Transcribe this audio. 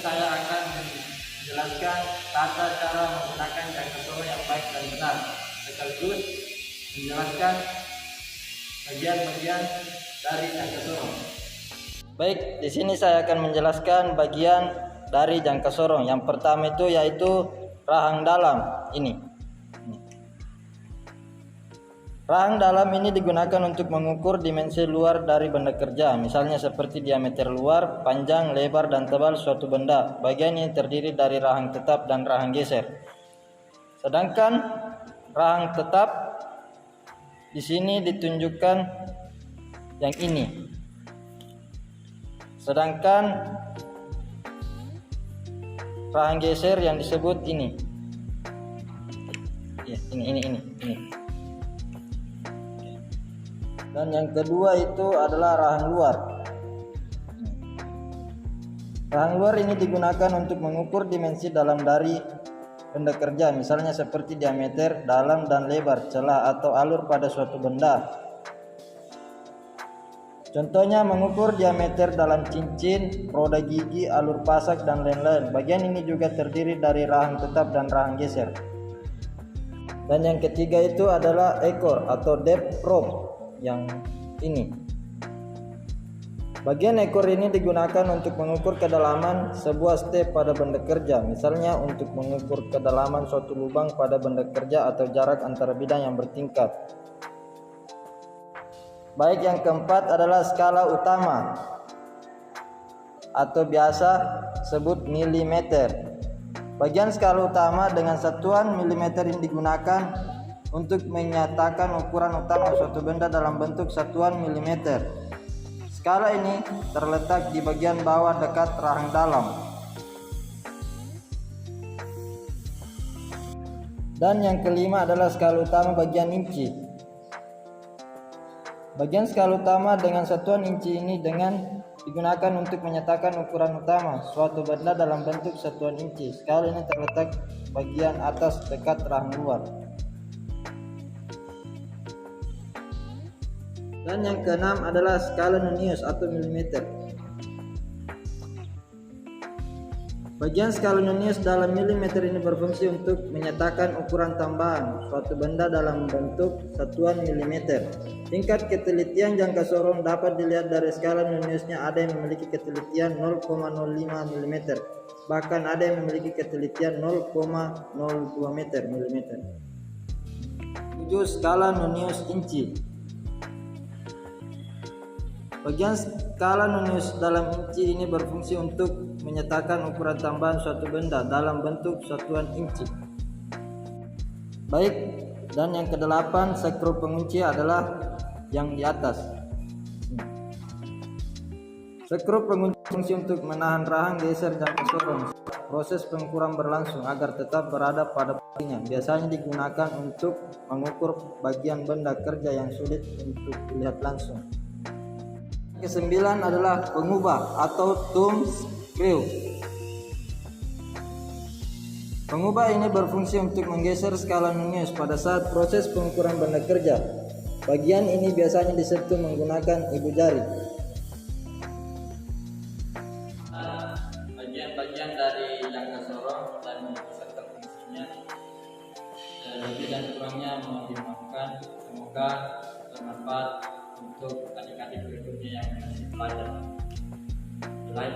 saya akan menjelaskan tata cara menggunakan jangka sorong yang baik dan benar, sekaligus menjelaskan bagian-bagian dari jangka sorong. Baik, di sini saya akan menjelaskan bagian dari jangka sorong. Yang pertama itu yaitu rahang dalam ini. Rahang dalam ini digunakan untuk mengukur dimensi luar dari benda kerja, misalnya seperti diameter luar, panjang, lebar, dan tebal suatu benda. Bagian ini terdiri dari rahang tetap dan rahang geser. Sedangkan rahang tetap di sini ditunjukkan yang ini. Sedangkan rahang geser yang disebut ini. Ya, ini. Dan yang kedua itu adalah rahang luar. Rahang luar ini digunakan untuk mengukur dimensi dalam dari benda kerja, misalnya seperti diameter, dalam dan lebar, celah atau alur pada suatu benda. Contohnya mengukur diameter dalam cincin, roda gigi, alur pasak, dan lain-lain. Bagian ini juga terdiri dari rahang tetap dan rahang geser. Dan yang ketiga itu adalah ekor atau depth probe. Yang ini, bagian ekor ini digunakan untuk mengukur kedalaman sebuah step pada benda kerja, misalnya untuk mengukur kedalaman suatu lubang pada benda kerja atau jarak antara bidang yang bertingkat. Baik, yang keempat adalah skala utama atau biasa sebut milimeter. Bagian skala utama dengan satuan milimeter ini digunakan untuk menyatakan ukuran utama suatu benda dalam bentuk satuan milimeter. Skala ini terletak di bagian bawah dekat rahang dalam. Dan yang kelima adalah skala utama bagian inci. Bagian skala utama dengan satuan inci ini digunakan untuk menyatakan ukuran utama suatu benda dalam bentuk satuan inci. Skala ini terletak bagian atas dekat rahang luar. Dan yang keenam adalah skala nonius atau milimeter. Bagian skala nonius dalam milimeter ini berfungsi untuk menyatakan ukuran tambahan suatu benda dalam bentuk satuan milimeter. Tingkat ketelitian jangka sorong dapat dilihat dari skala noniusnya. Ada yang memiliki ketelitian 0,05 mm, bahkan ada yang memiliki ketelitian 0,02 mm. 7. Skala nonius inci. Bagian skala nonius dalam inci ini berfungsi untuk menyatakan ukuran tambahan suatu benda dalam bentuk satuan inci. Baik, dan yang kedelapan skru pengunci adalah yang di atas. Skru pengunci berfungsi untuk menahan rahang geser jangka sorong. Proses pengukuran berlangsung agar tetap berada pada posisinya. Biasanya digunakan untuk mengukur bagian benda kerja yang sulit untuk dilihat langsung. Kesembilan adalah pengubah atau thumb screw. Pengubah ini berfungsi untuk menggeser skala nonius pada saat proses pengukuran benda kerja. Bagian ini biasanya disentuh menggunakan ibu jari. Bagian-bagian dari jangka sorong dan beserta fungsinya, lebih dan kurangnya mohon dimaafkan. Semoga bermanfaat untuk adik-adik berikutnya yang masih belajar. Selain